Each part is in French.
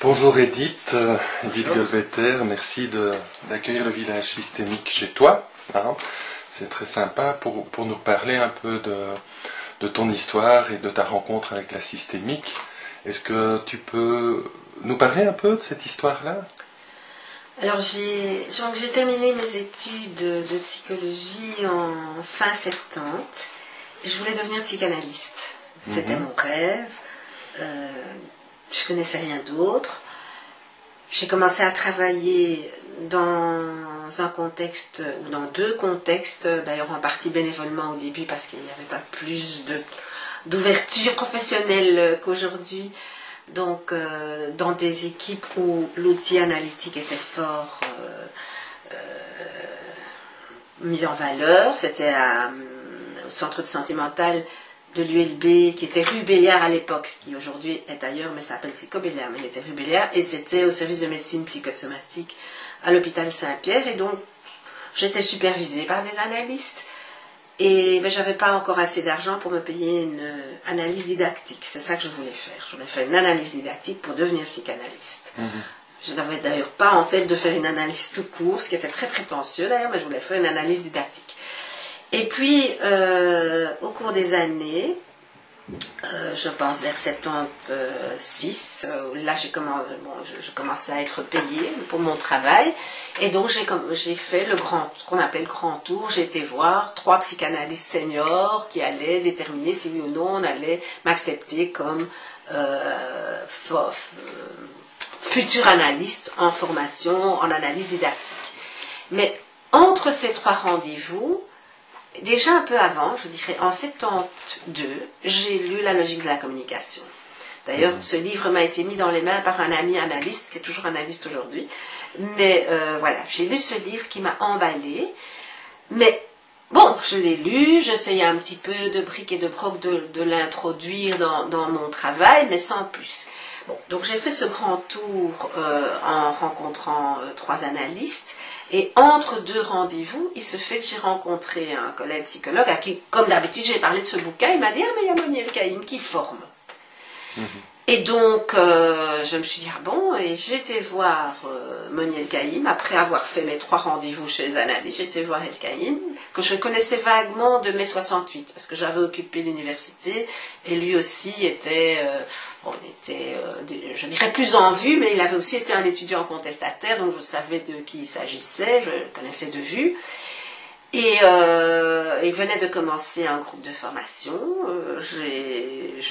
Bonjour Edith, Edith Golvetter, merci d'accueillir le village systémique chez toi. Hein. C'est très sympa pour nous parler un peu de ton histoire et de ta rencontre avec la systémique. Est-ce que tu peux nous parler un peu de cette histoire-là? Alors j'ai terminé mes études de psychologie en fin 70. Je voulais devenir psychanalyste. C'était mon rêve. Je connaissais rien d'autre. J'ai commencé à travailler dans un contexte, ou dans deux contextes, d'ailleurs en partie bénévolement au début parce qu'il n'y avait pas plus d'ouverture professionnelle qu'aujourd'hui. Donc dans des équipes où l'outil analytique était fort mis en valeur. C'était au centre de santé mentale de l'ULB, qui était rue Béliard à l'époque, qui aujourd'hui est ailleurs, mais ça s'appelle Psycho-Béliard, mais il était rue Béliard, et c'était au service de médecine psychosomatique à l'hôpital Saint-Pierre, et donc j'étais supervisée par des analystes, et je n'avais pas encore assez d'argent pour me payer une analyse didactique. C'est ça que je voulais faire. Je voulais faire une analyse didactique pour devenir psychanalyste. Je n'avais d'ailleurs pas en tête de faire une analyse tout court, ce qui était très prétentieux d'ailleurs, mais je voulais faire une analyse didactique. Et puis, au cours des années, je pense vers 76, là je commençais à être payée pour mon travail, et donc j'ai fait ce qu'on appelle le grand tour. J'ai été voir 3 psychanalystes seniors qui allaient déterminer si oui ou non on allait m'accepter comme futur analyste en formation en analyse didactique. Mais entre ces 3 rendez-vous, déjà un peu avant, je dirais en 72, j'ai lu La logique de la communication. D'ailleurs, ce livre m'a été mis dans les mains par un ami analyste, qui est toujours analyste aujourd'hui. Mais voilà, j'ai lu ce livre qui m'a emballée. Mais bon, je l'ai lu, j'essayais un petit peu de bric et de broc de l'introduire dans mon travail, mais sans plus. Bon, donc j'ai fait ce grand tour en rencontrant 3 analystes. Et entre 2 rendez-vous, il se fait que j'ai rencontré un collègue psychologue à qui, comme d'habitude, j'ai parlé de ce bouquin. Il m'a dit « Ah, mais il y a Moniel Caïm qui forme. » Et donc, je me suis dit « Ah bon ?» Et j'ai été voir Moniel Caïm, après avoir fait mes 3 rendez-vous chez les analystes. J'ai été voir El Caïm, que je connaissais vaguement de mai 68, parce que j'avais occupé l'université, et lui aussi était... je dirais plus en vue, mais il avait aussi été un étudiant contestataire, donc je savais de qui il s'agissait, je le connaissais de vue. Et il venait de commencer un groupe de formation. Je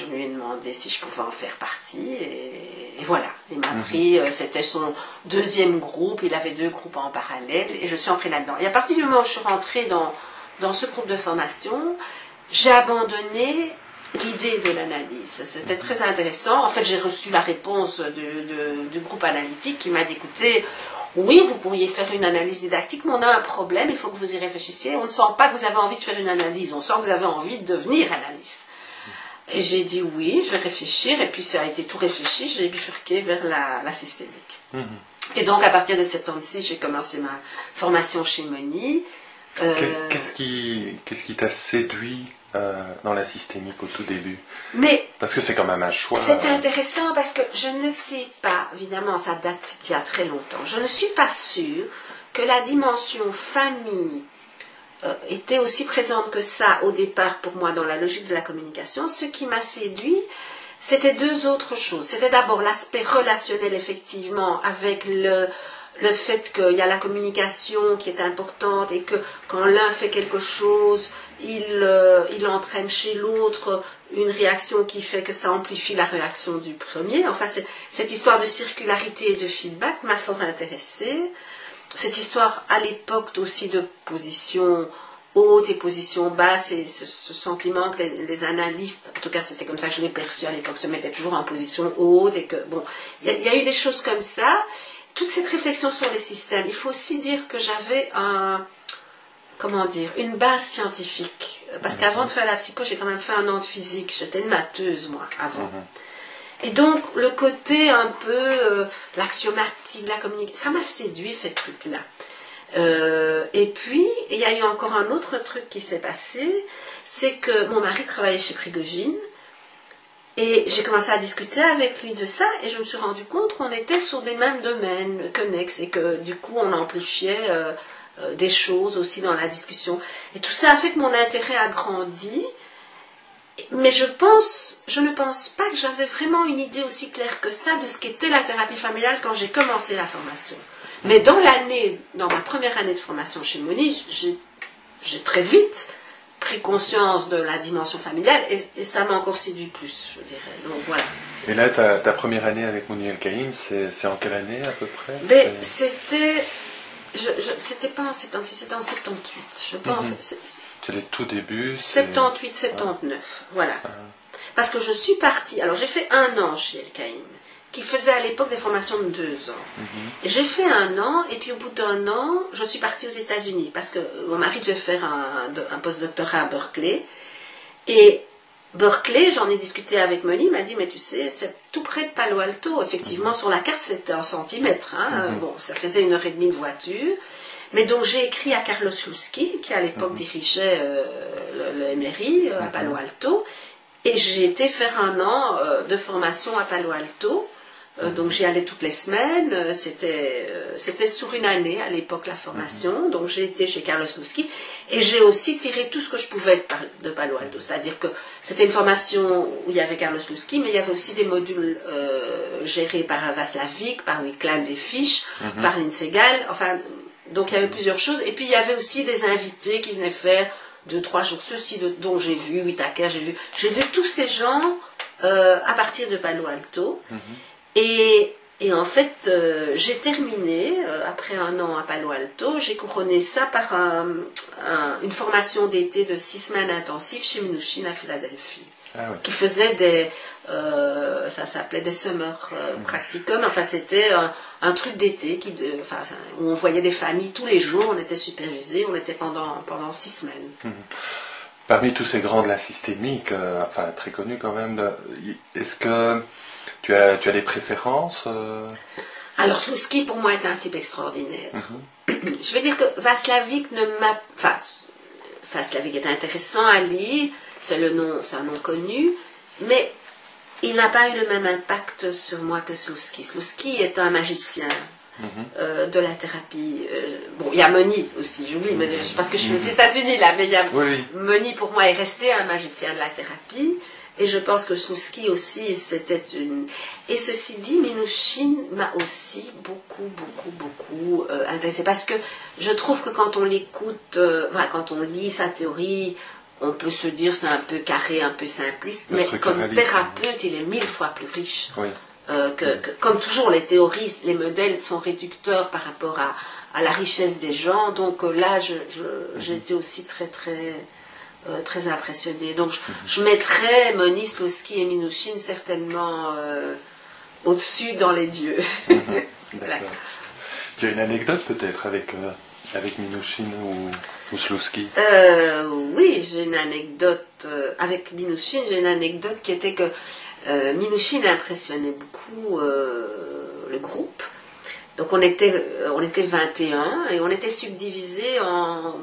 lui ai demandé si je pouvais en faire partie, et voilà. Il m'a pris, c'était son 2e groupe, il avait 2 groupes en parallèle, et je suis entrée là-dedans. Et à partir du moment où je suis rentrée dans ce groupe de formation, j'ai abandonné l'idée de l'analyse. C'était très intéressant. En fait, j'ai reçu la réponse du groupe analytique qui m'a dit « Écoutez, oui, vous pourriez faire une analyse didactique, mais on a un problème, il faut que vous y réfléchissiez. On ne sent pas que vous avez envie de faire une analyse, on sent que vous avez envie de devenir analyste. » Et j'ai dit oui, je vais réfléchir, et puis ça a été tout réfléchi, j'ai bifurqué vers la systémique. Et donc, à partir de 76, j'ai commencé ma formation chez Moni. Qu'est-ce qui t'a séduit dans la systémique au tout début? Parce que c'est quand même un choix. C'est intéressant parce que je ne sais pas, évidemment ça date d'il y a très longtemps, je ne suis pas sûre que la dimension famille était aussi présente que ça au départ pour moi dans la logique de la communication. Ce qui m'a séduit, c'était 2 autres choses. C'était d'abord l'aspect relationnel, effectivement, avec le fait qu'il y a la communication qui est importante, et que quand l'un fait quelque chose, il entraîne chez l'autre une réaction qui fait que ça amplifie la réaction du premier. Enfin, cette histoire de circularité et de feedback m'a fort intéressée. Cette histoire à l'époque aussi de position haute et position basse, et ce sentiment que les analystes, en tout cas c'était comme ça que je l'ai perçu à l'époque, se mettaient toujours en position haute, et que bon, il y a eu des choses comme ça. Toute cette réflexion sur les systèmes, il faut aussi dire que j'avais une base scientifique. Parce qu'avant de faire la psycho, j'ai quand même fait 1 an de physique. J'étais une matheuse, moi, avant. Et donc, le côté un peu l'axiomatique, la communication, ça m'a séduit, ces trucs-là. Et puis, il y a eu encore un autre truc qui s'est passé, c'est que mon mari travaillait chez Prigogine, Et j'ai commencé à discuter avec lui de ça et je me suis rendu compte qu'on était sur des mêmes domaines connexes et que du coup on amplifiait des choses aussi dans la discussion. Et tout ça a fait que mon intérêt a grandi. Mais je ne pense pas que j'avais vraiment une idée aussi claire que ça de ce qu'était la thérapie familiale quand j'ai commencé la formation. Mais dans ma première année de formation chez Moni, j'ai très vite pris conscience de la dimension familiale et ça m'a encore séduit plus, je dirais. Donc voilà. Et là, ta première année avec Moni El-Kaïm, c'est en quelle année à peu près? Mais c'était pas en 76, c'était en 78, je pense. C'est les tout débuts. 78, 79, voilà. Parce que je suis partie, alors j'ai fait 1 an chez El-Kaïm, qui faisait à l'époque des formations de 2 ans. Et j'ai fait 1 an, et puis au bout d'1 an, je suis partie aux États-Unis, parce que mon mari devait faire un postdoctorat à Berkeley. Et Berkeley, j'en ai discuté avec Moni, il m'a dit, mais tu sais, c'est tout près de Palo Alto. Effectivement, sur la carte, c'était en centimètres. Bon, ça faisait 1h30 de voiture. Mais donc, j'ai écrit à Carlos Lusky, qui à l'époque dirigeait le MRI à Palo Alto. Et j'ai été faire 1 an de formation à Palo Alto. Donc, j'y allais toutes les semaines. C'était sur une année à l'époque la formation. Donc, j'ai été chez Carlos Lusky. Et j'ai aussi tiré tout ce que je pouvais de Palo Alto. C'est-à-dire que c'était une formation où il y avait Carlos Lusky, mais il y avait aussi des modules gérés par Vaslavik, par Wickland et Fish, par Linsegal. Enfin, donc il y avait plusieurs choses. Et puis, il y avait aussi des invités qui venaient faire 2-3 jours. Ceux-ci dont j'ai vu, Whitaker, j'ai vu tous ces gens à partir de Palo Alto. Et en fait, j'ai terminé, après 1 an à Palo Alto, j'ai couronné ça par une formation d'été de 6 semaines intensives chez Minuchin à Philadelphie. Qui faisait ça s'appelait des summer practicum, enfin c'était un truc d'été où on voyait des familles tous les jours, on était supervisés, on était pendant 6 semaines. Parmi tous ces grands de la systémique, enfin très connus quand même, est-ce que tu as des préférences Alors Lusky pour moi est un type extraordinaire. Je veux dire que Vaslavik Vaslavik est intéressant à lire, c'est un nom connu, mais il n'a pas eu le même impact sur moi que Lusky. Lusky est un magicien de la thérapie. Bon, il y a Moni aussi, j'oublie, parce que je suis aux États-Unis là, mais Moni pour moi est resté un magicien de la thérapie. Et je pense que Lusky aussi, c'était une... Et ceci dit, Minuchin m'a aussi beaucoup intéressé. Parce que je trouve que quand on l'écoute, quand on lit sa théorie, on peut se dire c'est un peu carré, un peu simpliste. Mais comme thérapeute, il est 1000 fois plus riche. Comme toujours, les théories, les modèles sont réducteurs par rapport à la richesse des gens. Donc là, j'ai été aussi très impressionnée. Donc je mettrais Moni, Lusky et Minuchin certainement au-dessus dans les dieux. Voilà. Tu as une anecdote peut-être avec Minuchin ou Lusky? Oui, j'ai une anecdote avec Minuchin. J'ai une anecdote qui était que Minuchin impressionnait beaucoup le groupe. Donc on était 21 et on était subdivisés en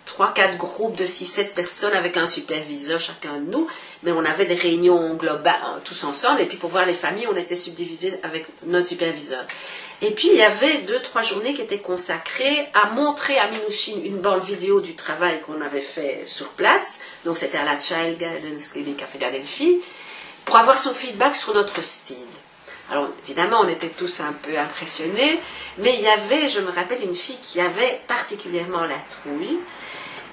3-4 groupes de 6-7 personnes avec un superviseur chacun de nous, mais on avait des réunions globales tous ensemble, et puis pour voir les familles, on était subdivisés avec nos superviseurs. Et puis il y avait 2-3 journées qui étaient consacrées à montrer à Minuchin une bande vidéo du travail qu'on avait fait sur place, donc c'était à la Child Guidance Clinic à Philadelphie, pour avoir son feedback sur notre style. Alors évidemment, on était tous un peu impressionnés, mais il y avait, je me rappelle, une fille qui avait particulièrement la trouille.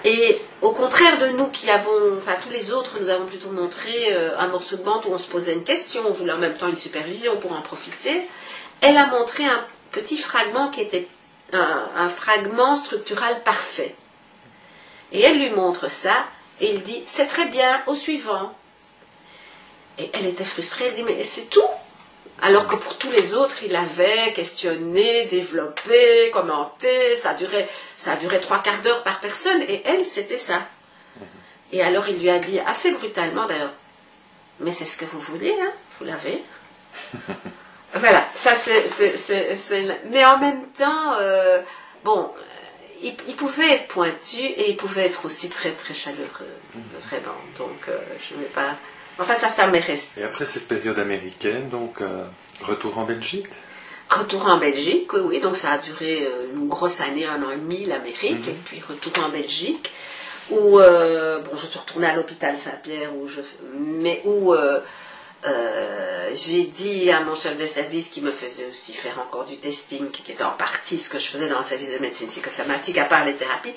Et au contraire de nous qui avons, enfin tous les autres, nous avons plutôt montré un morceau de bande où on se posait une question, on voulait en même temps une supervision pour en profiter. Elle a montré un petit fragment qui était un fragment structural parfait. Et elle lui montre ça, et il dit, c'est très bien, au suivant. Et elle était frustrée, elle dit, mais c'est tout? Alors que pour tous les autres, il avait questionné, développé, commenté, ça durait 3/4 d'heure par personne, et elle, c'était ça. Et alors il lui a dit, assez brutalement d'ailleurs, mais c'est ce que vous voulez, hein, vous l'avez. Voilà, ça c'est... Mais en même temps, bon, il pouvait être pointu et il pouvait être aussi très très chaleureux, vraiment. Donc je ne vais pas... Enfin ça m'est resté. Et après cette période américaine, donc retour en Belgique? Retour en Belgique, oui, donc ça a duré une grosse année, 1 an et demi, l'Amérique, et puis retour en Belgique, où bon, je suis retournée à l'hôpital Saint-Pierre, où j'ai dit à mon chef de service qui me faisait aussi faire encore du testing, qui était en partie ce que je faisais dans le service de médecine psychosomatique, à part les thérapies,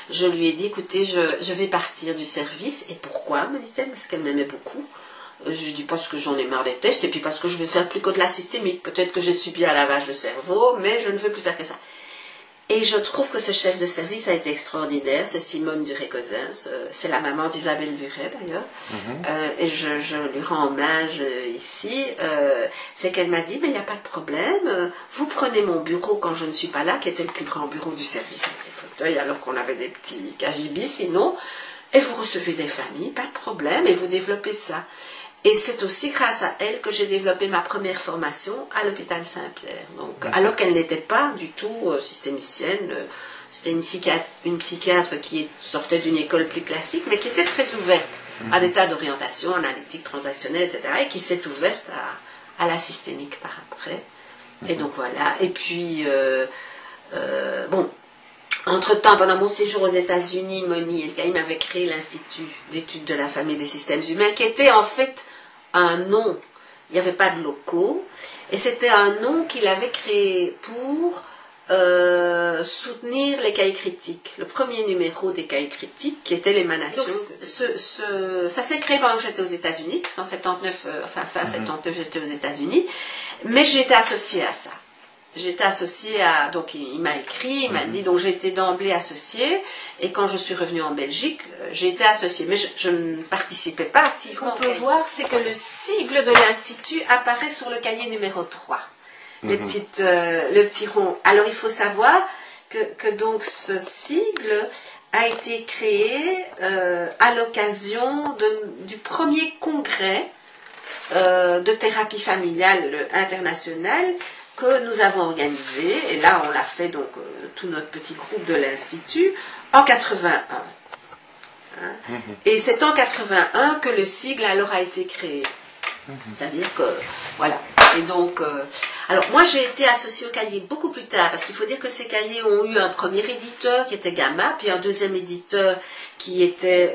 je lui ai dit, écoutez, je vais partir du service. Et pourquoi, me dit-elle, parce qu'elle m'aimait beaucoup. Je lui dis parce que j'en ai marre des tests, et puis parce que je vais faire plus que de la systémique. Peut-être que j'ai subi un lavage de cerveau, mais je ne veux plus faire que ça. Et je trouve que ce chef de service a été extraordinaire, c'est Simone Duret-Cosens, c'est la maman d'Isabelle Duret d'ailleurs, et je lui rends hommage ici, c'est qu'elle m'a dit, mais il n'y a pas de problème, vous prenez mon bureau quand je ne suis pas là, qui était le plus grand bureau du service avec les fauteuils, alors qu'on avait des petits KGB sinon, et vous recevez des familles, pas de problème, et vous développez ça. Et c'est aussi grâce à elle que j'ai développé ma première formation à l'hôpital Saint-Pierre. Donc, alors qu'elle n'était pas du tout systémicienne, c'était une psychiatre qui sortait d'une école plus classique, mais qui était très ouverte à des tas d'orientations analytiques, transactionnelles, etc., et qui s'est ouverte à la systémique par après. Et donc voilà. Et puis, bon, entre-temps, pendant mon séjour aux États-Unis, Moni El-Kaïm avait créé l'Institut d'études de la famille et des systèmes humains, qui était en fait un nom. Il n'y avait pas de locaux, et c'était un nom qu'il avait créé pour soutenir les cahiers critiques. Le premier numéro des cahiers critiques, qui était l'émanation. Ça s'est créé pendant que j'étais aux États-Unis, parce qu'en 79, fin 79, j'étais aux États-Unis, mais j'étais associée à ça. J'étais associée à... Donc il m'a écrit, il m'a dit, donc j'ai été d'emblée associée, et quand je suis revenue en Belgique, j'ai été associée, mais je ne participais pas activement. On peut voir, c'est que le sigle de l'Institut apparaît sur le cahier numéro 3, le petit rond. Alors il faut savoir que donc ce sigle a été créé à l'occasion du premier congrès de thérapie familiale internationale que nous avons organisé, et là on l'a fait donc tout notre petit groupe de l'Institut en 81. Hein? Et c'est en 81 que le sigle alors a été créé. C'est-à-dire que, voilà. Et donc, alors moi j'ai été associée au cahier beaucoup plus tard, parce qu'il faut dire que ces cahiers ont eu un premier éditeur qui était Gamma, puis un deuxième éditeur qui était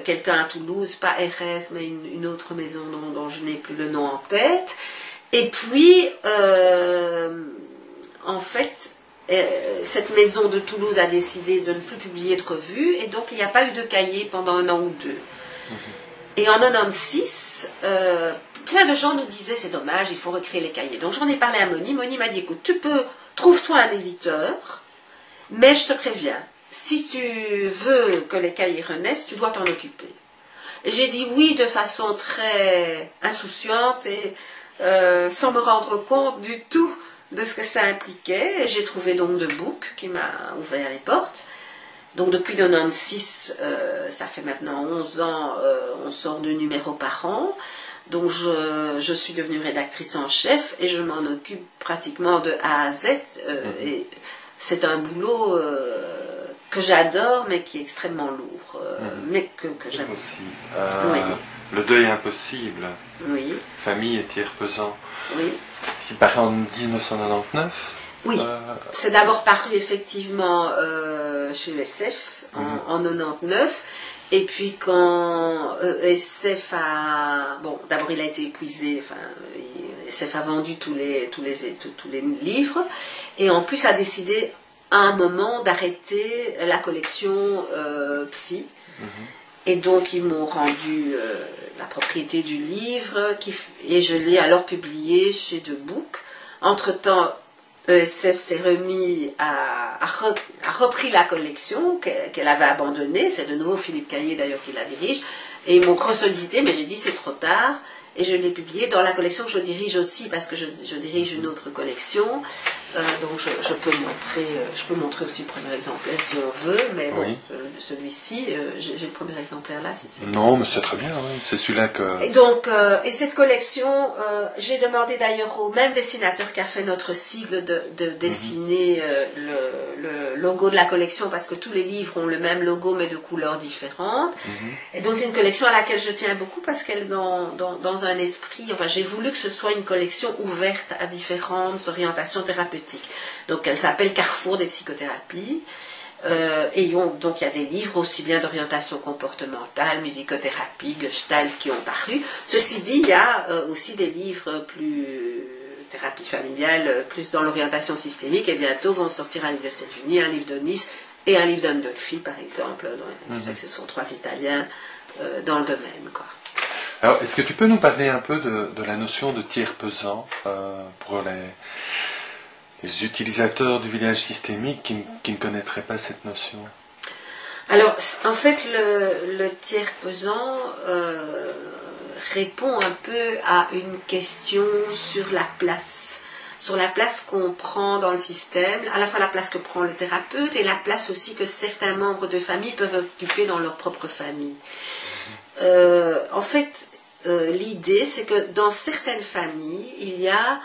quelqu'un à Toulouse, pas RS, mais une autre maison dont je n'ai plus le nom en tête. Et puis, en fait, cette maison de Toulouse a décidé de ne plus publier de revue, et donc il n'y a pas eu de cahier pendant 1 an ou 2. Et en 96, plein de gens nous disaient, c'est dommage, il faut recréer les cahiers. Donc j'en ai parlé à Moni. Moni m'a dit, écoute, trouve-toi un éditeur, mais je te préviens, si tu veux que les cahiers renaissent, tu dois t'en occuper. Et j'ai dit oui de façon très insouciante et sans me rendre compte du tout de ce que ça impliquait. Et j'ai trouvé donc The Book qui m'a ouvert les portes. Donc depuis 96, ça fait maintenant 11 ans, on sort 2 numéros par an. Donc je suis devenue rédactrice en chef et je m'en occupe pratiquement de A à Z. Et c'est un boulot que j'adore, mais qui est extrêmement lourd, mais que j'aime aussi. Oui. Le deuil impossible. Oui. Famille et tiers pesant. Oui. C'est paru en 1999. Oui. C'est d'abord paru effectivement chez ESF en 99. Et puis quand ESF a... Bon, d'abord il a été épuisé, enfin, ESF a vendu tous les livres, et en plus a décidé à un moment d'arrêter la collection Psy. Et donc ils m'ont rendu la propriété du livre, et je l'ai alors publié chez The Book. Entre-temps, ESF s'est remis a repris la collection qu'elle avait abandonnée. C'est de nouveau Philippe Caillé d'ailleurs qui la dirige. Et ils m'ont sollicité, mais j'ai dit c'est trop tard. et je l'ai publié dans la collection que je dirige aussi, parce que je dirige une autre collection. Donc je peux montrer aussi le premier exemplaire si on veut, mais bon, Oui. celui-ci, j'ai le premier exemplaire là, si c'est... Non, mais c'est très bien, oui. C'est celui-là que... Et donc, et cette collection, j'ai demandé d'ailleurs au même dessinateur qui a fait notre sigle de dessiner le logo de la collection, parce que tous les livres ont le même logo mais de couleurs différentes. Et donc c'est une collection à laquelle je tiens beaucoup, parce qu'elle dans un esprit, enfin j'ai voulu que ce soit une collection ouverte à différentes orientations thérapeutiques. Donc elle s'appelle Carrefour des psychothérapies. Donc il y a des livres aussi bien d'orientation comportementale, musicothérapie, gestalt qui ont paru. Ceci dit, il y a aussi des livres plus thérapie familiale, plus dans l'orientation systémique, et bientôt vont sortir un livre de Selvigny, un livre de Nice et un livre d'Andolfi par exemple. Donc, ce sont 3 Italiens dans le domaine, quoi. Alors, est-ce que tu peux nous parler un peu de la notion de tiers pesant pour les utilisateurs du village systémique qui ne connaîtraient pas cette notion? Alors, en fait, le tiers pesant répond un peu à une question sur la place qu'on prend dans le système, à la fois la place que prend le thérapeute et la place aussi que certains membres de famille peuvent occuper dans leur propre famille. En fait, l'idée, c'est que dans certaines familles, il y a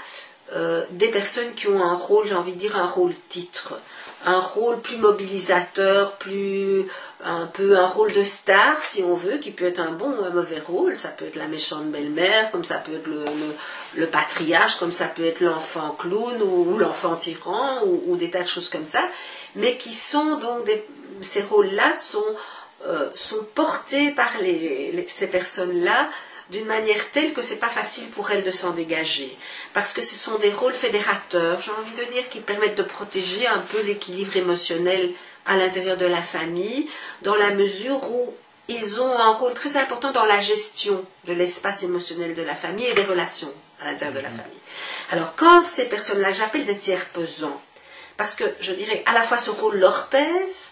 des personnes qui ont un rôle, j'ai envie de dire un rôle titre, un rôle plus mobilisateur, un rôle de star si on veut, qui peut être un bon ou un mauvais rôle. Ça peut être la méchante belle-mère, comme ça peut être le patriarche, comme ça peut être l'enfant clown ou l'enfant tyran ou des tas de choses comme ça, mais qui sont donc ces rôles-là sont portés par ces personnes-là d'une manière telle que c'est pas facile pour elles de s'en dégager. Parce que ce sont des rôles fédérateurs, j'ai envie de dire, qui permettent de protéger un peu l'équilibre émotionnel à l'intérieur de la famille, dans la mesure où ils ont un rôle très important dans la gestion de l'espace émotionnel de la famille et des relations à l'intérieur de la famille. Alors, quand ces personnes-là, j'appelle des tiers pesants, parce que, je dirais, à la fois ce rôle leur pèse,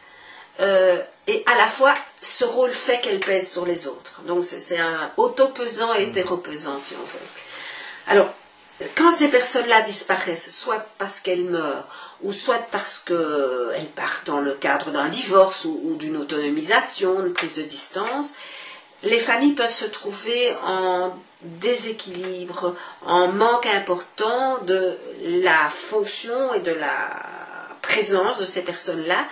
et à la fois ce rôle fait qu'elle pèse sur les autres. Donc c'est un auto-pesant et hétéro-pesant si on veut. Alors, quand ces personnes-là disparaissent, soit parce qu'elles meurent, ou soit parce qu'elles partent dans le cadre d'un divorce ou d'une autonomisation, une prise de distance, les familles peuvent se trouver en déséquilibre, en manque important de la fonction et de la présence de ces personnes-là.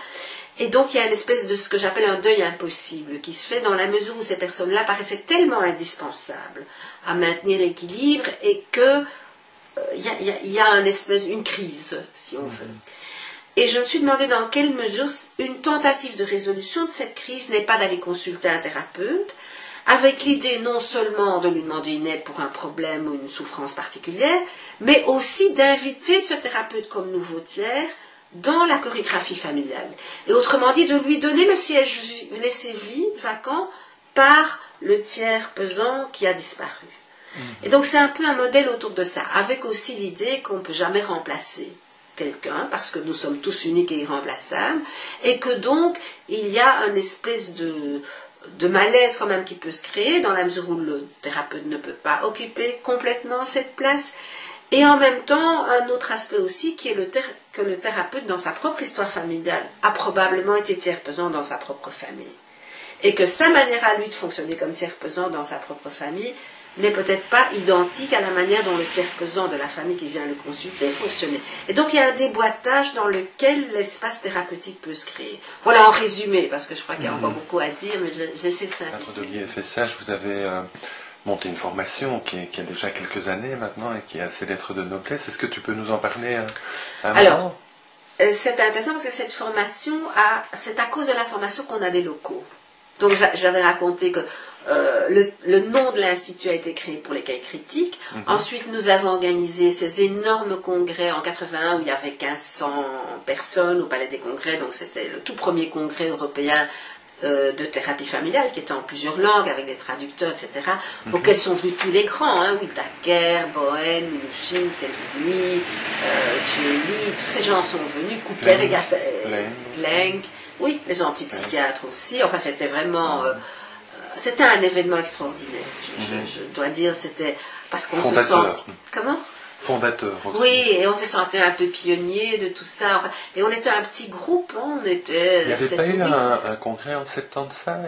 Et donc il y a une espèce de ce que j'appelle un deuil impossible qui se fait dans la mesure où ces personnes-là paraissaient tellement indispensables à maintenir l'équilibre et que il y a une crise, si on veut. Et je me suis demandé dans quelle mesure une tentative de résolution de cette crise n'est pas d'aller consulter un thérapeute, avec l'idée non seulement de lui demander une aide pour un problème ou une souffrance particulière, mais aussi d'inviter ce thérapeute comme nouveau tiers dans la chorégraphie familiale. Et autrement dit, de lui donner le siège laissé vide, vacant, par le tiers pesant qui a disparu. Et donc c'est un peu un modèle autour de ça, avec aussi l'idée qu'on ne peut jamais remplacer quelqu'un, parce que nous sommes tous uniques et irremplaçables, et que donc il y a une espèce de malaise quand même qui peut se créer, dans la mesure où le thérapeute ne peut pas occuper complètement cette place. Et en même temps, un autre aspect aussi, qui est que le thérapeute, dans sa propre histoire familiale, a probablement été tiers pesant dans sa propre famille. Et que sa manière à lui de fonctionner comme tiers pesant dans sa propre famille n'est peut-être pas identique à la manière dont le tiers pesant de la famille qui vient le consulter fonctionnait. Et donc il y a un déboîtage dans lequel l'espace thérapeutique peut se créer. Voilà en résumé, parce que je crois qu'il y a encore beaucoup à dire, mais j'essaie de synthétiser. Cadre de l'IFSH, vous avez monté une formation qui a déjà quelques années maintenant et qui a ses lettres de noblesse. Est-ce que tu peux nous en parler un moment ? C'est intéressant parce que cette formation, c'est à cause de la formation qu'on a des locaux. Donc j'avais raconté que le nom de l'Institut a été créé pour les cahiers critiques. Ensuite, nous avons organisé ces énormes congrès en 81 où il y avait 1500 personnes au Palais des Congrès. Donc c'était le tout premier congrès européen de thérapie familiale qui était en plusieurs langues avec des traducteurs, etc. Auxquels sont venus tous les grands, Whittaker, Bohen, Minuchin, Selvigny, Chelly, tous ces gens sont venus, Cooper et Lenk, oui, les antipsychiatres aussi. Enfin, c'était vraiment c'était un événement extraordinaire. Je dois dire, c'était parce qu'on se sent... Comment? Fondateur aussi. Oui, et on se sentait un peu pionnier de tout ça. Enfin, et on était un petit groupe, hein, on était... Il n'y avait pas eu un congrès en 75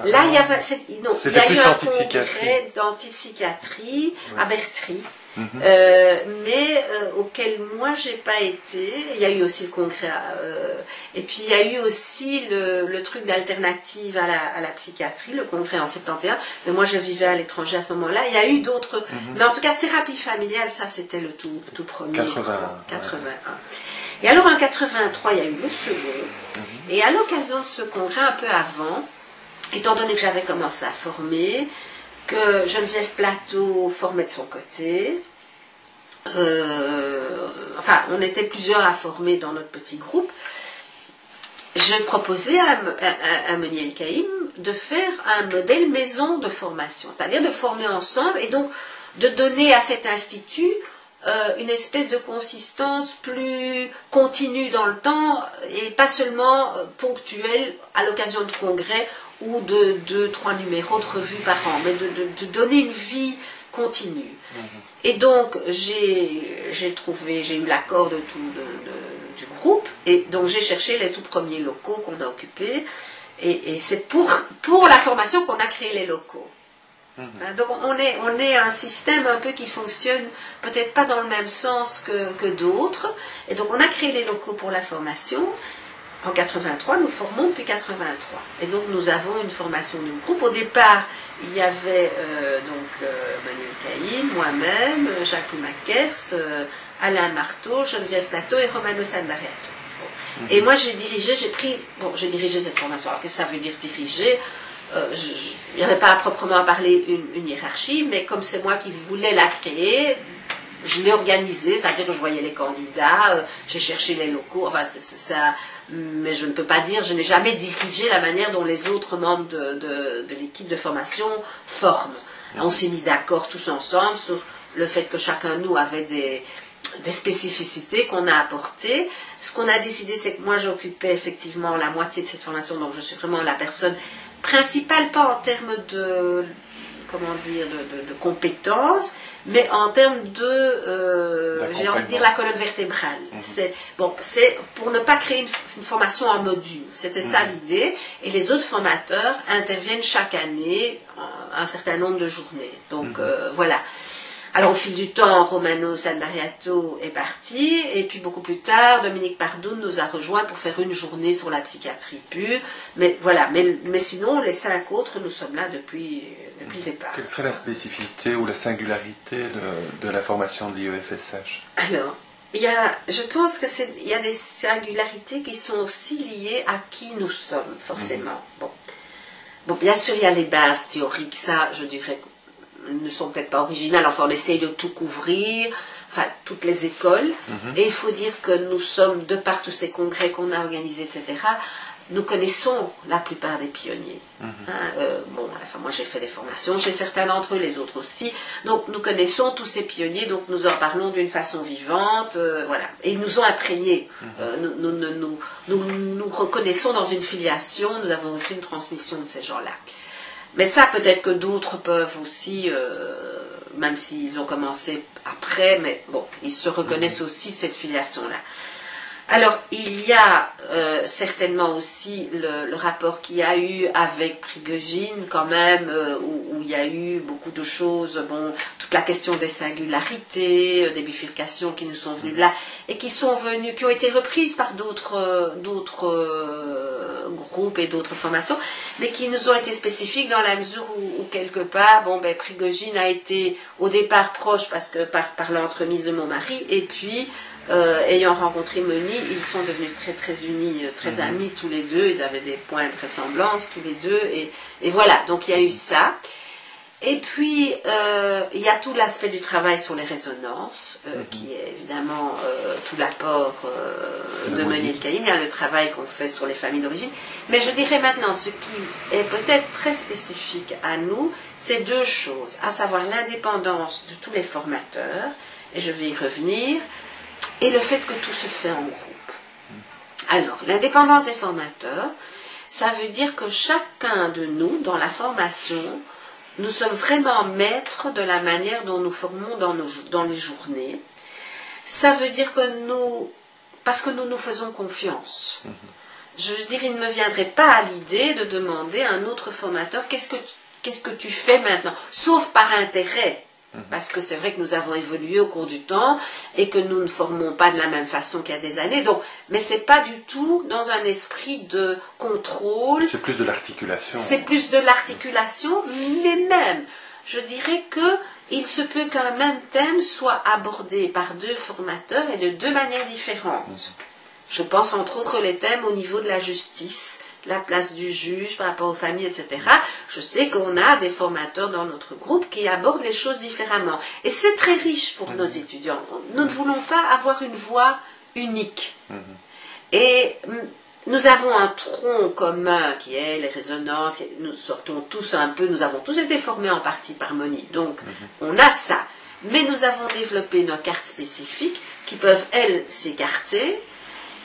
Là, il y avait... Non, il y a eu un congrès d'antipsychiatrie à Bertry. Mais auquel moi j'ai pas été. Il y a eu aussi le congrès et puis il y a eu aussi le truc d'alternative à la psychiatrie, le congrès en 71, mais moi je vivais à l'étranger à ce moment-là. Il y a eu d'autres, mais en tout cas thérapie familiale, ça c'était le tout premier. 81. Et alors en 83 il y a eu le second, et à l'occasion de ce congrès, un peu avant, étant donné que j'avais commencé à former, que Geneviève Plateau formait de son côté. Enfin, on était plusieurs à former dans notre petit groupe. Je proposais à Meunier El Kaïm de faire un modèle maison de formation, c'est-à-dire de former ensemble et donc de donner à cet institut une espèce de consistance plus continue dans le temps et pas seulement ponctuelle à l'occasion de congrès ou de 2-3 numéros de revues par an, mais de donner une vie continue. Et donc j'ai eu l'accord de du groupe, et donc j'ai cherché les tout premiers locaux qu'on a occupés, et c'est pour la formation qu'on a créé les locaux. Donc on est un système un peu qui fonctionne peut-être pas dans le même sens que d'autres, et donc on a créé les locaux pour la formation. En 83, nous formons depuis 83. Et donc nous avons une formation de groupe. Au départ, il y avait Manuel Caïm, moi-même, Jacques Makers, Alain Marteau, Geneviève Plateau et Romano Sandariato. Bon. Et moi j'ai dirigé cette formation. Alors qu'est-ce que ça veut dire diriger? Il n'y avait pas à proprement parler une hiérarchie, mais comme c'est moi qui voulais la créer, je l'ai organisée, c'est-à-dire que je voyais les candidats, j'ai cherché les locaux, enfin c'est ça, mais je ne peux pas dire, je n'ai jamais dirigé la manière dont les autres membres de l'équipe de formation forment. On s'est mis d'accord tous ensemble sur le fait que chacun de nous avait des spécificités qu'on a apportées. Ce qu'on a décidé, c'est que moi j'occupais effectivement la moitié de cette formation, donc je suis vraiment la personne principale, pas en termes de compétences, mais en termes j'ai envie de dire la colonne vertébrale. C'est pour ne pas créer une formation en module. C'était ça l'idée. Et les autres formateurs interviennent chaque année un certain nombre de journées. Donc voilà. Alors au fil du temps, Romano Sandariato est parti, et puis beaucoup plus tard, Dominique Pardoun nous a rejoints pour faire une journée sur la psychiatrie pure. Mais voilà, mais sinon, les 5 autres, nous sommes là depuis le départ. Quelle serait la spécificité ou la singularité de la formation de l'IEFSH? Alors, je pense qu'il y a des singularités qui sont aussi liées à qui nous sommes, forcément. Bon, bien sûr, il y a les bases théoriques, ça, je dirais ne sont peut-être pas originales, enfin on essaye de tout couvrir, enfin toutes les écoles, et il faut dire que nous sommes, de par tous ces congrès qu'on a organisés, etc., nous connaissons la plupart des pionniers. Moi j'ai fait des formations chez certains d'entre eux, les autres aussi, donc nous connaissons tous ces pionniers, donc nous en parlons d'une façon vivante, voilà, et ils nous ont imprégnés. Nous reconnaissons dans une filiation, nous avons aussi une transmission de ces gens-là. Mais ça, peut-être que d'autres peuvent aussi, même s'ils ont commencé après, mais bon, ils se reconnaissent aussi cette filiation-là. Alors, il y a certainement aussi le rapport qu'il y a eu avec Prigogine, quand même, où il y a eu beaucoup de choses, toute la question des singularités, des bifurcations qui nous sont venues de là, et qui ont été reprises par d'autres groupes et d'autres formations, mais qui nous ont été spécifiques dans la mesure où quelque part, Prigogine a été au départ proche parce que par l'entremise de mon mari, et puis ayant rencontré Meunier, ils sont devenus très très unis, très amis tous les deux, ils avaient des points de ressemblance tous les deux, et voilà, donc il y a eu ça. Et puis, il y a tout l'aspect du travail sur les résonances, qui est évidemment tout l'apport de Meunier El Kaïm. Il y a le travail qu'on fait sur les familles d'origine. Mais je dirais maintenant, ce qui est peut-être très spécifique à nous, c'est 2 choses, à savoir l'indépendance de tous les formateurs, et je vais y revenir, et le fait que tout se fait en groupe. Alors, l'indépendance des formateurs, Ça veut dire que chacun de nous, dans la formation, nous sommes vraiment maîtres de la manière dont nous formons dans les journées. Ça veut dire que parce que nous nous faisons confiance. Je veux dire, il ne me viendrait pas à l'idée de demander à un autre formateur qu'est-ce que tu fais maintenant, sauf par intérêt. Parce que c'est vrai que nous avons évolué au cours du temps et que nous ne formons pas de la même façon qu'il y a des années. Donc, mais ce n'est pas du tout dans un esprit de contrôle. C'est plus de l'articulation. C'est plus de l'articulation, mais même, je dirais qu'il se peut qu'un même thème soit abordé par deux formateurs et de deux manières différentes. Je pense entre autres les thèmes au niveau de la justice, la place du juge par rapport aux familles, etc. Je sais qu'on a des formateurs dans notre groupe qui abordent les choses différemment. Et c'est très riche pour nos étudiants. Nous ne voulons pas avoir une voix unique. Et nous avons un tronc commun qui est les résonances. Nous sortons tous un peu, nous avons tous été formés en partie par Moni. Donc, on a ça. Mais nous avons développé nos cartes spécifiques qui peuvent, elles, s'écarter.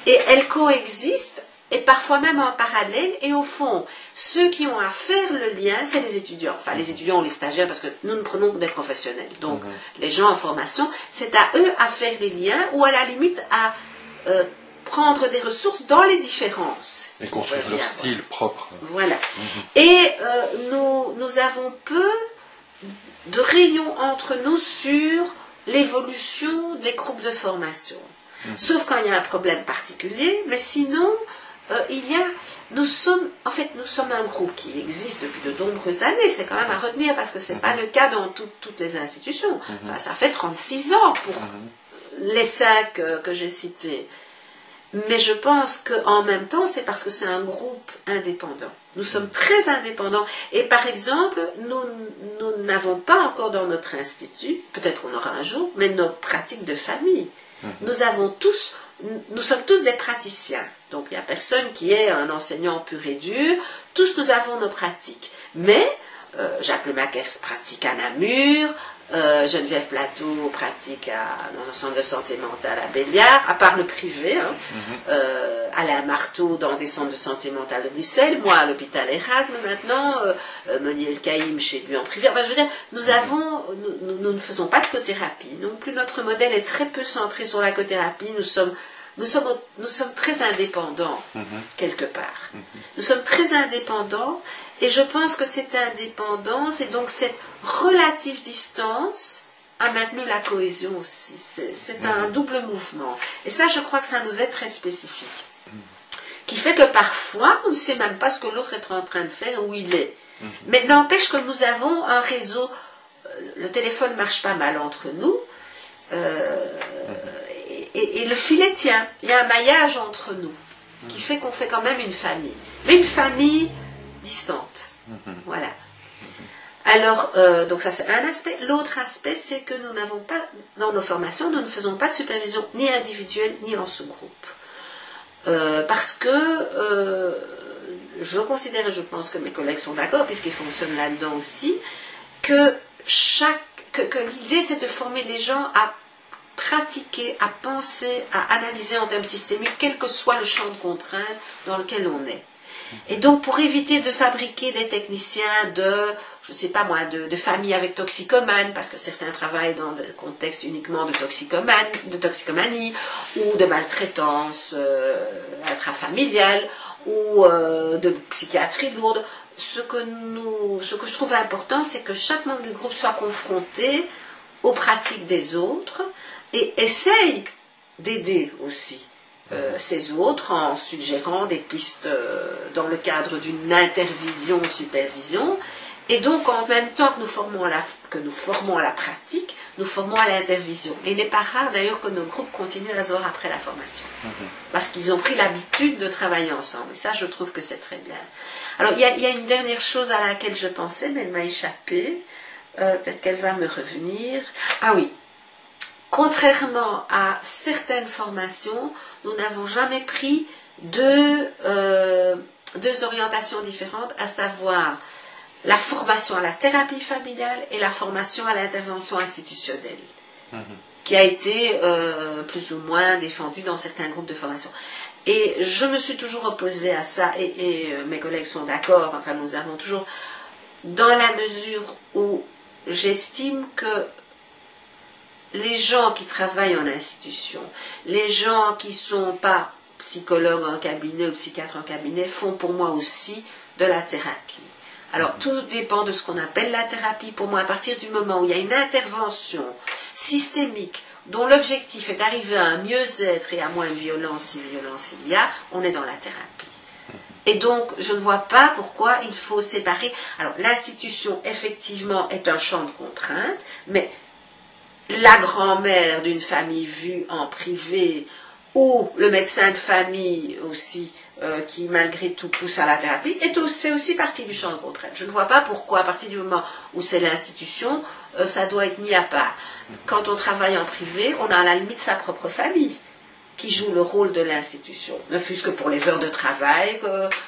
Et elles coexistent. Et parfois même en parallèle, et au fond, ceux qui ont à faire le lien, c'est les étudiants. Enfin, les étudiants ou les stagiaires, parce que nous ne prenons que des professionnels. Donc, les gens en formation, c'est à eux à faire les liens, ou à la limite à prendre des ressources dans les différences. Et construire leur style propre. Voilà. Et nous avons peu de réunions entre nous sur l'évolution des groupes de formation. Sauf quand il y a un problème particulier, mais sinon... nous sommes un groupe qui existe depuis de nombreuses années, c'est quand même à retenir parce que ce n'est pas le cas dans toutes les institutions. Enfin, ça fait 36 ans pour les 5 que j'ai cités. Mais je pense qu'en même temps, c'est parce que c'est un groupe indépendant. Nous sommes très indépendants. Et par exemple, nous n'avons pas encore dans notre institut, peut-être qu'on aura un jour, mais nos pratiques de famille. Nous sommes tous des praticiens. Donc, il n'y a personne qui est un enseignant pur et dur. Tous, nous avons nos pratiques. Mais, Jacques Lemakers pratique à Namur, Geneviève Plateau pratique dans un centre de santé mentale à Béliard, à part le privé, Alain Marteau dans des centres de santé mentale de Bruxelles, moi à l'hôpital Erasme maintenant, Moniel Caïm chez lui en privé. Enfin, je veux dire, nous ne faisons pas de cothérapie. Non plus, notre modèle est très peu centré sur la cothérapie. Nous sommes très indépendants, quelque part. Nous sommes très indépendants, et je pense que cette indépendance et donc cette relative distance a maintenu la cohésion aussi. C'est un double mouvement. Et ça, je crois que ça nous est très spécifique. Qui fait que parfois, on ne sait même pas ce que l'autre est en train de faire, où il est. Mais n'empêche que nous avons un réseau, le téléphone marche pas mal entre nous, et le filet tient. Il y a un maillage entre nous qui fait qu'on fait quand même une famille. Mais une famille distante. Voilà. Alors, donc ça c'est un aspect. L'autre aspect, c'est que nous n'avons pas, dans nos formations, nous ne faisons pas de supervision ni individuelle ni en sous-groupe. Parce que je considère, et je pense que mes collègues sont d'accord, puisqu'ils fonctionnent là-dedans aussi, que l'idée c'est de former les gens à pratiquer, à penser, à analyser en termes systémiques, quel que soit le champ de contraintes dans lequel on est. Et donc, pour éviter de fabriquer des techniciens je ne sais pas moi, de familles avec toxicomanes, parce que certains travaillent dans des contextes uniquement de toxicomanie, ou de maltraitance intrafamiliale, ou de psychiatrie lourde. Ce que je trouve important, c'est que chaque membre du groupe soit confronté aux pratiques des autres, et essaye d'aider aussi ces autres en suggérant des pistes dans le cadre d'une intervision ou supervision. Et donc, en même temps que nous formons à la pratique, nous formons à l'intervision. Et il n'est pas rare d'ailleurs que nos groupes continuent à se voir après la formation. Parce qu'ils ont pris l'habitude de travailler ensemble. Et ça, je trouve que c'est très bien. Alors, il y a une dernière chose à laquelle je pensais, mais elle m'a échappé. Peut-être qu'elle va me revenir. Ah oui. Contrairement à certaines formations, nous n'avons jamais pris deux orientations différentes, à savoir la formation à la thérapie familiale et la formation à l'intervention institutionnelle, qui a été plus ou moins défendue dans certains groupes de formation. Et je me suis toujours opposée à ça, et mes collègues sont d'accord, enfin nous avons toujours, dans la mesure où j'estime que les gens qui travaillent en institution, les gens qui ne sont pas psychologues en cabinet ou psychiatres en cabinet, font pour moi aussi de la thérapie. Alors tout dépend de ce qu'on appelle la thérapie. Pour moi, à partir du moment où il y a une intervention systémique dont l'objectif est d'arriver à un mieux-être et à moins de violence, si violence il y a, on est dans la thérapie. Et donc, je ne vois pas pourquoi il faut séparer. Alors, l'institution, effectivement, est un champ de contraintes, mais la grand-mère d'une famille vue en privé, ou le médecin de famille aussi, qui malgré tout pousse à la thérapie, c'est aussi partie du champ de contraintes. Je ne vois pas pourquoi, à partir du moment où c'est l'institution, ça doit être mis à part. Quand on travaille en privé, on a à la limite sa propre famille qui joue le rôle de l'institution, ne fût-ce que pour les heures de travail,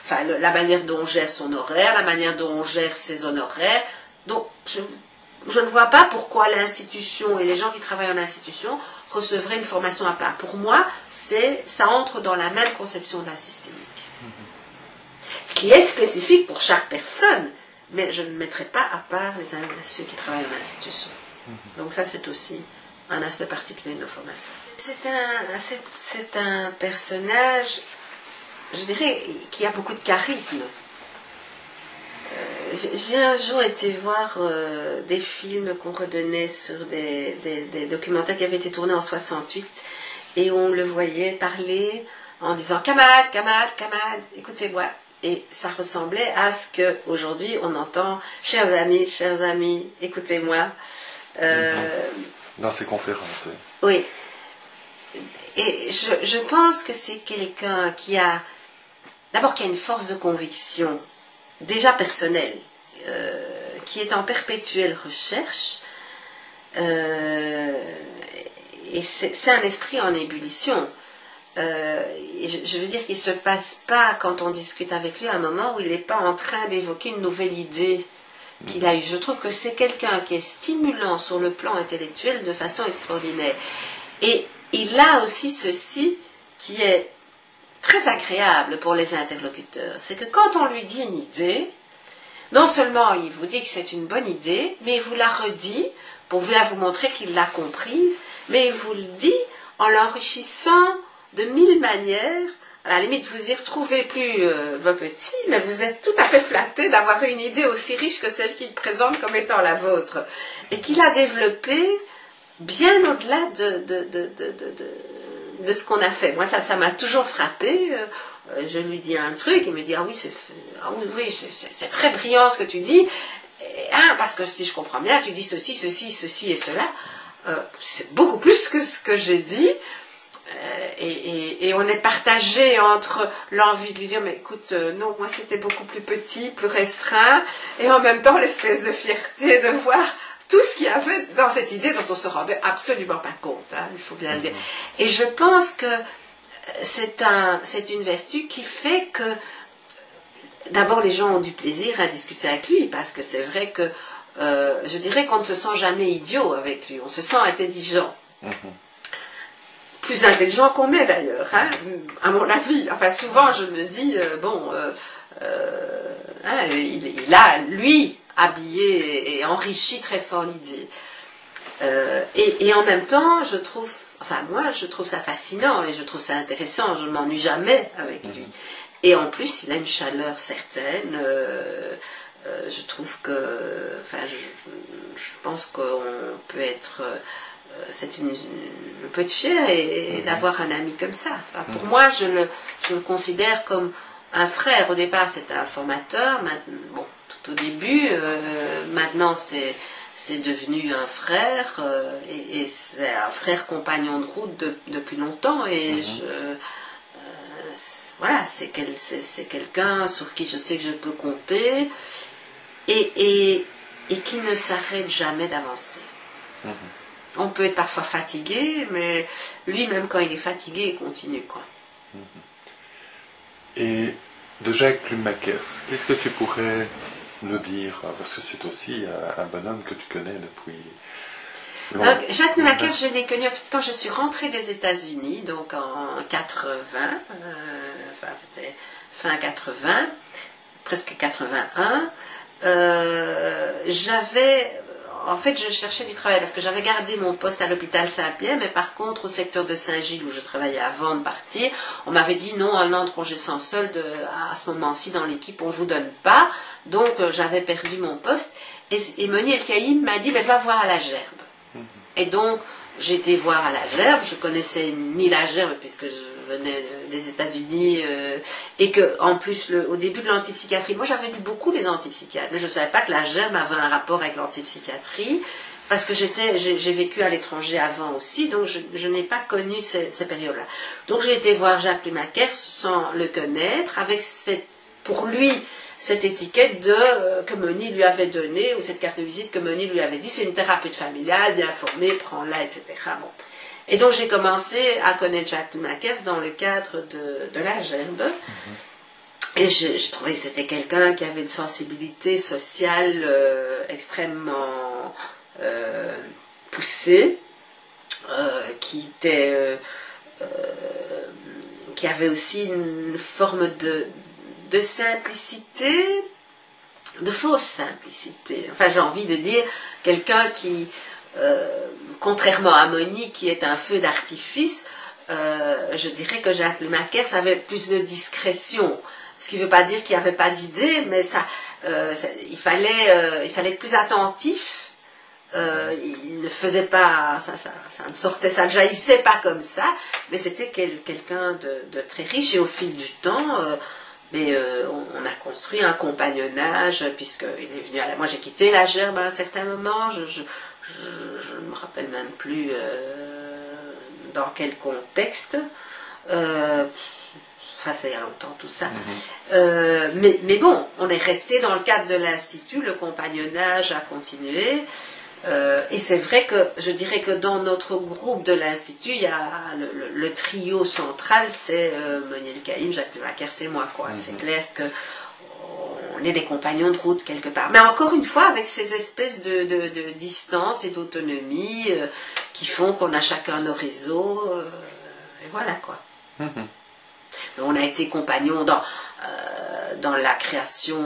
enfin, la manière dont on gère son horaire, la manière dont on gère ses honoraires. Donc, je ne vois pas pourquoi l'institution et les gens qui travaillent en institution recevraient une formation à part. Pour moi, ça entre dans la même conception de la systémique, qui est spécifique pour chaque personne, mais je ne mettrai pas à part ceux qui travaillent en institution. Donc ça, c'est aussi un aspect particulier de nos formations. C'est un personnage, je dirais, qui a beaucoup de charisme. J'ai un jour été voir des films qu'on redonnait sur des documentaires qui avaient été tournés en 68, et on le voyait parler en disant « Camarade, camarade, camarade, écoutez-moi ». Et ça ressemblait à ce qu'aujourd'hui on entend « Chers amis, écoutez-moi ». Dans ces conférences, oui. Oui. Et je pense que c'est quelqu'un qui a, d'abord, qui a une force de conviction, déjà personnelle, qui est en perpétuelle recherche, et c'est un esprit en ébullition. Je veux dire qu'il ne se passe pas, quand on discute avec lui, un moment où il n'est pas en train d'évoquer une nouvelle idée qu'il a eue. Je trouve que c'est quelqu'un qui est stimulant sur le plan intellectuel de façon extraordinaire. Et il a aussi ceci qui est très agréable pour les interlocuteurs, c'est que quand on lui dit une idée, non seulement il vous dit que c'est une bonne idée, mais il vous la redit pour bien vous montrer qu'il l'a comprise, mais il vous le dit en l'enrichissant de 1000 manières. À la limite, vous y retrouvez plus vos petits, mais vous êtes tout à fait flatté d'avoir une idée aussi riche que celle qu'il présente comme étant la vôtre, et qu'il a développée bien au-delà de ce qu'on a fait. Moi, ça m'a toujours frappé. Je lui dis un truc, il me dit « Ah oui, c'est très brillant ce que tu dis, parce que si je comprends bien, tu dis ceci, ceci, ceci et cela. C'est beaucoup plus que ce que j'ai dit. » Et on est partagé entre l'envie de lui dire « Mais écoute, non, moi c'était beaucoup plus petit, plus restreint. » Et en même temps, l'espèce de fierté de voir tout ce qu'il y avait dans cette idée dont on ne se rendait absolument pas compte, hein, il faut bien le dire. Et je pense que c'est une vertu qui fait que, d'abord, les gens ont du plaisir à discuter avec lui, parce que c'est vrai que, je dirais qu'on ne se sent jamais idiot avec lui, on se sent intelligent. Plus intelligent qu'on est d'ailleurs, hein, à mon avis. Enfin, souvent, je me dis, il a, lui, habillé et enrichi très fort l'idée. Et en même temps, je trouve ça fascinant et je trouve ça intéressant, je ne m'ennuie jamais avec lui. Et en plus, il a une chaleur certaine, je trouve que, je pense qu'on peut être, on peut être fier et d'avoir un ami comme ça. Enfin, pour moi, je le considère comme un frère. Au départ, c'était un formateur, bon, tout au début, maintenant c'est devenu un frère, et c'est un frère compagnon de route depuis longtemps, et voilà, c'est quelqu'un sur qui je sais que je peux compter, et qui ne s'arrête jamais d'avancer. On peut être parfois fatigué, mais lui, même quand il est fatigué, il continue, quoi. Et de Jacques Plumakers, qu'est-ce que tu pourrais nous dire, parce que c'est aussi un bonhomme que tu connais depuis Jacques Macaire, je l'ai connu en fait, quand je suis rentrée des États-Unis, donc en 80, enfin c'était fin 80, presque 81. En fait, je cherchais du travail parce que j'avais gardé mon poste à l'hôpital Saint-Pierre, mais par contre, au secteur de Saint-Gilles où je travaillais avant de partir, on m'avait dit non, un an de congé sans solde, à ce moment-ci dans l'équipe, on ne vous donne pas. Donc, j'avais perdu mon poste. Et Moni El-Kaïm m'a dit, ben, va voir à la Gerbe. Et donc, j'étais voir à la Gerbe, je connaissais ni la Gerbe puisque je venais des États-Unis et que en plus au début de l'antipsychiatrie, moi j'avais lu beaucoup les antipsychiatres, mais je ne savais pas que la Gerbe avait un rapport avec l'antipsychiatrie parce que j'ai vécu à l'étranger avant aussi, donc je n'ai pas connu ces périodes-là. Donc j'ai été voir Jacques Macaire sans le connaître, avec pour lui cette étiquette que Moni lui avait donnée, ou cette carte de visite que Moni lui avait dit, c'est une thérapeute familiale, bien formée, prends-la, etc. Bon. Et donc j'ai commencé à connaître Jacques Macaire dans le cadre de la Gerbe. Et je trouvais que c'était quelqu'un qui avait une sensibilité sociale extrêmement poussée, qui avait aussi une forme de simplicité, de fausse simplicité. Enfin, j'ai envie de dire, quelqu'un qui, contrairement à Moni, qui est un feu d'artifice, je dirais que Jacques Macaire avait plus de discrétion. Ce qui ne veut pas dire qu'il n'y avait pas d'idée, mais il fallait être plus attentif. Il ne faisait pas, ça ne sortait, ça ne jaillissait pas comme ça, mais c'était quelqu'un de très riche, et au fil du temps, on a construit un compagnonnage, puisqu'il est venu moi j'ai quitté la Gerbe à un certain moment, je ne me rappelle même plus dans quel contexte, enfin ça y a longtemps tout ça, mais bon, on est resté dans le cadre de l'Institut, le compagnonnage a continué. Et c'est vrai que je dirais que dans notre groupe de l'Institut, il y a le trio central, c'est Moni El-Kaïm, Jacques Macaire, c'est moi, quoi. C'est clair que on est des compagnons de route quelque part. Mais encore une fois, avec ces espèces de distance et d'autonomie qui font qu'on a chacun nos réseaux, et voilà, quoi. On a été compagnons dans la création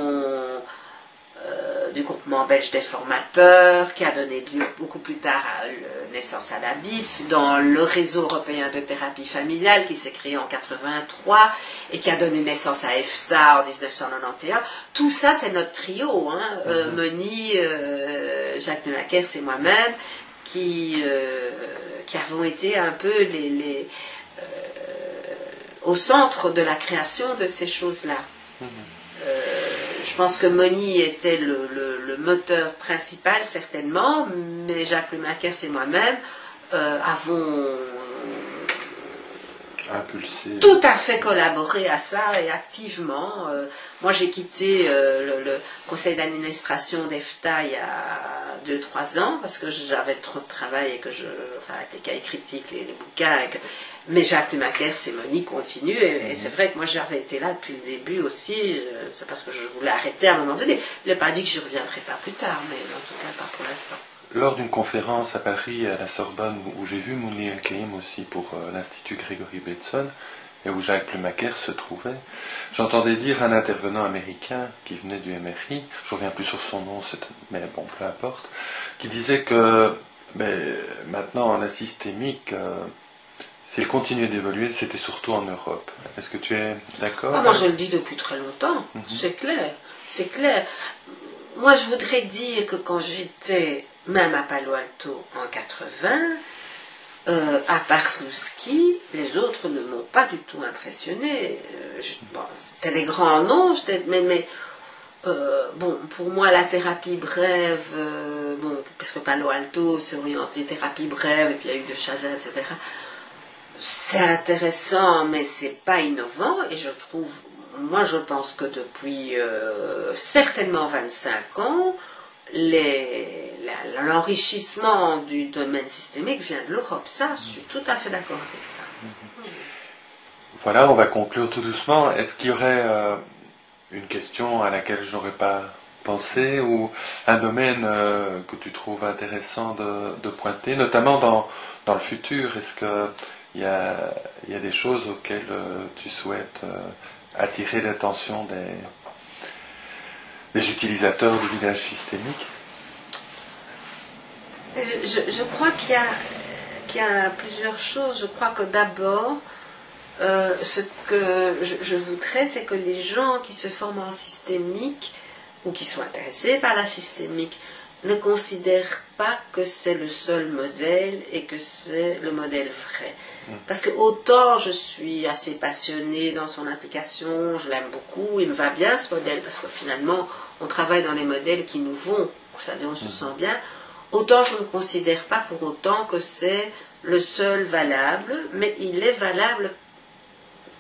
du groupement belge des formateurs, qui a donné lieu beaucoup plus tard à naissance à la BIPS, dans le réseau européen de thérapie familiale qui s'est créé en 83 et qui a donné naissance à EFTA en 1991. Tout ça, c'est notre trio, hein. Moni, Jacques Macaire, c'est moi-même, qui avons été un peu au centre de la création de ces choses-là. Je pense que Moni était le moteur principal, certainement, mais Jacques Macaire et moi-même avons impulsé, tout à fait collaboré à ça, et activement. Moi, j'ai quitté le conseil d'administration d'EFTA il y a 2-3 ans, parce que j'avais trop de travail, et avec les cahiers critiques, les bouquins, mais Jacques Macaire et Moni continuent, et c'est vrai que moi j'avais été là depuis le début aussi, c'est parce que je voulais arrêter à un moment donné. Il n'a pas dit que je ne reviendrai pas plus tard, mais en tout cas pas pour l'instant. Lors d'une conférence à Paris, à la Sorbonne, où j'ai vu Moni El-Kaïm aussi pour l'Institut Gregory Bateson, et où Jacques Macaire se trouvait, j'entendais dire un intervenant américain qui venait du MRI, je ne reviens plus sur son nom, mais bon, peu importe, qui disait que maintenant la systémique, si elle continuait d'évoluer, c'était surtout en Europe. Est-ce que tu es d'accord? Moi, je le dis depuis très longtemps, c'est clair, c'est clair. Moi, je voudrais dire que quand j'étais, même à Palo Alto en 80, à part Slutsky, les autres ne m'ont pas du tout impressionné. C'était des grands noms, mais pour moi, la thérapie brève, parce que Palo Alto s'est orienté thérapie brève, et puis il y a eu de Chazin, etc., c'est intéressant, mais c'est pas innovant, et moi je pense que depuis certainement 25 ans, l'enrichissement du domaine systémique vient de l'Europe. Ça, je suis tout à fait d'accord avec ça. Voilà, on va conclure tout doucement. Est-ce qu'il y aurait une question à laquelle je n'aurais pas pensée ou un domaine que tu trouves intéressant de pointer, notamment dans le futur? Est-ce qu'il y a des choses auxquelles tu souhaites attirer l'attention des utilisateurs du village systémique? Je crois qu'il y a plusieurs choses. Je crois que d'abord, ce que je voudrais, c'est que les gens qui se forment en systémique ou qui sont intéressés par la systémique ne considèrent pas que c'est le seul modèle et que c'est le modèle vrai. Parce que autant je suis assez passionnée dans son application, je l'aime beaucoup, il me va bien ce modèle, parce que finalement, on travaille dans des modèles qui nous vont, c'est-à-dire on se sent bien, autant je ne considère pas pour autant que c'est le seul valable, mais il est valable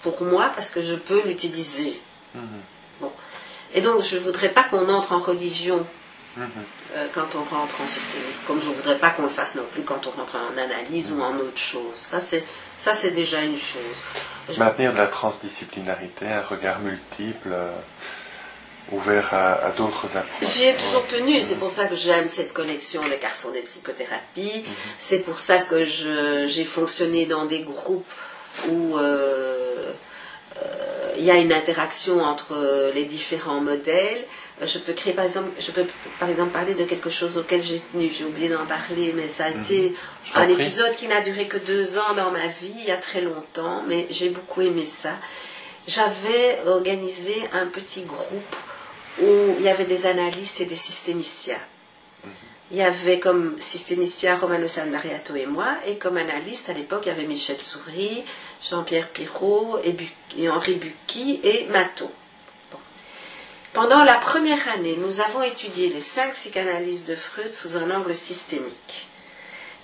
pour moi parce que je peux l'utiliser. Bon. Et donc je ne voudrais pas qu'on entre en religion quand on rentre en systémique, comme je ne voudrais pas qu'on le fasse non plus quand on rentre en analyse ou en autre chose. Ça c'est déjà une chose. Maintenir de la transdisciplinarité, un regard multiple, ouvert à d'autres approches. J'y ai toujours tenu, c'est pour ça que j'aime cette collection Les Carrefours des psychothérapies, c'est pour ça que j'ai fonctionné dans des groupes où il y a une interaction entre les différents modèles. Je peux par exemple parler de quelque chose auquel j'ai tenu, j'ai oublié d'en parler, mais ça a été un épisode qui n'a duré que 2 ans dans ma vie, il y a très longtemps, mais j'ai beaucoup aimé ça. J'avais organisé un petit groupe où il y avait des analystes et des systémiciens. Il y avait comme systémicien Romano Sandariato et moi, et comme analyste à l'époque, il y avait Michel Soury, Jean-Pierre Pirot, et Henri Bucchi et Matteau. Bon. Pendant la première année, nous avons étudié les 5 psychanalyses de Freud sous un angle systémique.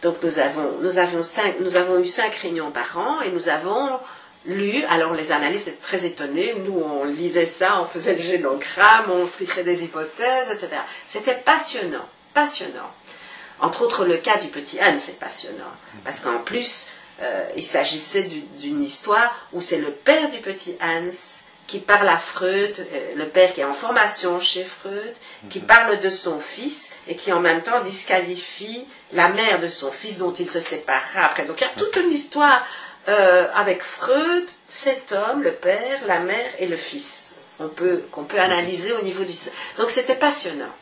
Donc nous avons eu 5 réunions par an, et nous avons lu, alors les analystes étaient très étonnés, nous on lisait ça, on faisait le génogramme, on tirait des hypothèses, etc. C'était passionnant. Passionnant. Entre autres, le cas du petit Hans, c'est passionnant. Parce qu'en plus, il s'agissait d'une histoire où c'est le père du petit Hans qui parle à Freud, le père qui est en formation chez Freud, qui parle de son fils et qui en même temps disqualifie la mère de son fils dont il se séparera après. Donc il y a toute une histoire avec Freud, cet homme, le père, la mère et le fils, qu'on peut analyser au niveau du... Donc c'était passionnant.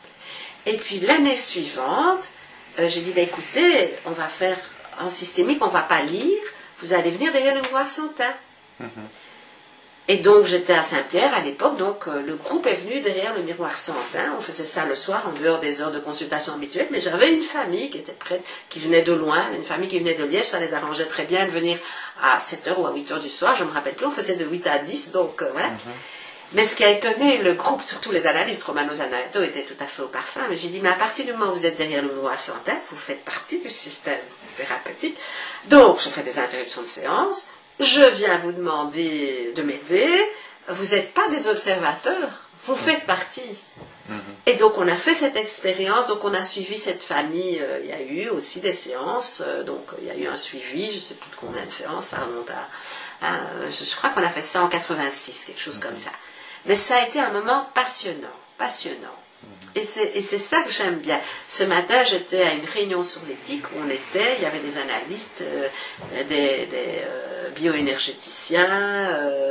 Et puis l'année suivante, j'ai dit, écoutez, on va faire en systémique, on ne va pas lire, vous allez venir derrière le miroir Santin. Et donc j'étais à Saint-Pierre à l'époque, donc le groupe est venu derrière le miroir Santin, on faisait ça le soir en dehors des heures de consultation habituelles, mais j'avais une famille qui était prête, qui venait de loin, une famille qui venait de Liège, ça les arrangeait très bien de venir à 7h ou à 8h du soir, je ne me rappelle plus, on faisait de 8 à 10, donc voilà. Mais ce qui a étonné le groupe, surtout les analystes, Romano Sandariato était tout à fait au parfum, mais j'ai dit, mais à partir du moment où vous êtes derrière le miroir Santin, vous faites partie du système thérapeutique, donc je fais des interruptions de séance, je viens vous demander de m'aider, vous n'êtes pas des observateurs, vous faites partie. Et donc on a fait cette expérience, donc on a suivi cette famille, il y a eu aussi des séances, donc il y a eu un suivi, je ne sais plus de combien de séances, ça remonte à je crois qu'on a fait ça en 86, quelque chose comme ça. Mais ça a été un moment passionnant, passionnant. Et c'est ça que j'aime bien. Ce matin, j'étais à une réunion sur l'éthique où il y avait des analystes, des bioénergéticiens,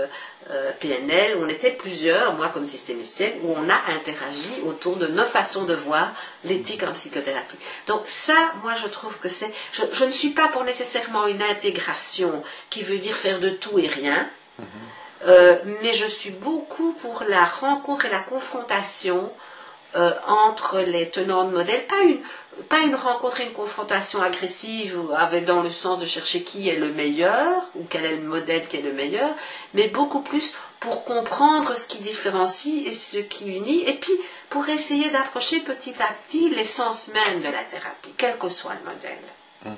PNL, où on était plusieurs, moi comme systémicienne, où on a interagi autour de nos façons de voir l'éthique en psychothérapie. Donc ça, moi je trouve que c'est... Je ne suis pas pour nécessairement une intégration qui veut dire faire de tout et rien, mais je suis beaucoup pour la rencontre et la confrontation entre les tenants de modèles, pas une rencontre et une confrontation agressive avec dans le sens de chercher qui est le meilleur ou quel est le modèle qui est le meilleur, mais beaucoup plus pour comprendre ce qui différencie et ce qui unit, et puis pour essayer d'approcher petit à petit l'essence même de la thérapie, quel que soit le modèle.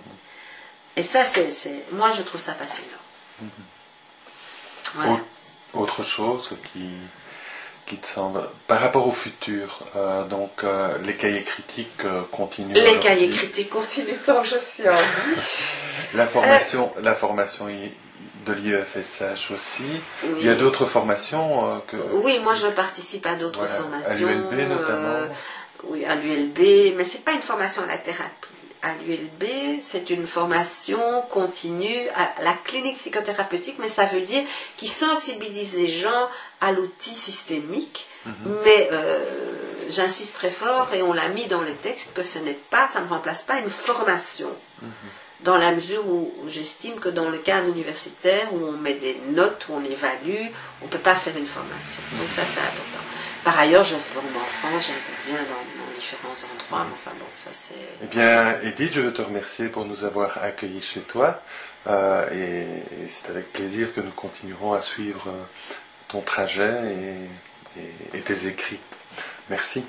Et ça, moi je trouve ça passionnant. Voilà. Autre chose qui te semble, par rapport au futur, donc les cahiers critiques continuent. Les cahiers critiques continuent tant que je suis en vie. La formation de de l'IEFSH aussi. Oui. Il y a d'autres formations que... Oui, moi je participe à d'autres Voilà, formations. à l'ULB notamment. Oui, à l'ULB, mais c'est pas une formation à la thérapie. À l'ULB, c'est une formation continue à la clinique psychothérapeutique, mais ça veut dire qu'ils sensibilisent les gens à l'outil systémique. Mais j'insiste très fort, et on l'a mis dans les textes, que ça ne remplace pas une formation. Dans la mesure où j'estime que dans le cadre universitaire, où on met des notes, où on évalue, on ne peut pas faire une formation. Donc ça, c'est important. Par ailleurs, je forme en France, j'interviens dans différents endroits, mais enfin bon, ça c'est... Eh bien, Edith, je veux te remercier pour nous avoir accueillis chez toi. Et c'est avec plaisir que nous continuerons à suivre ton trajet et tes écrits. Merci.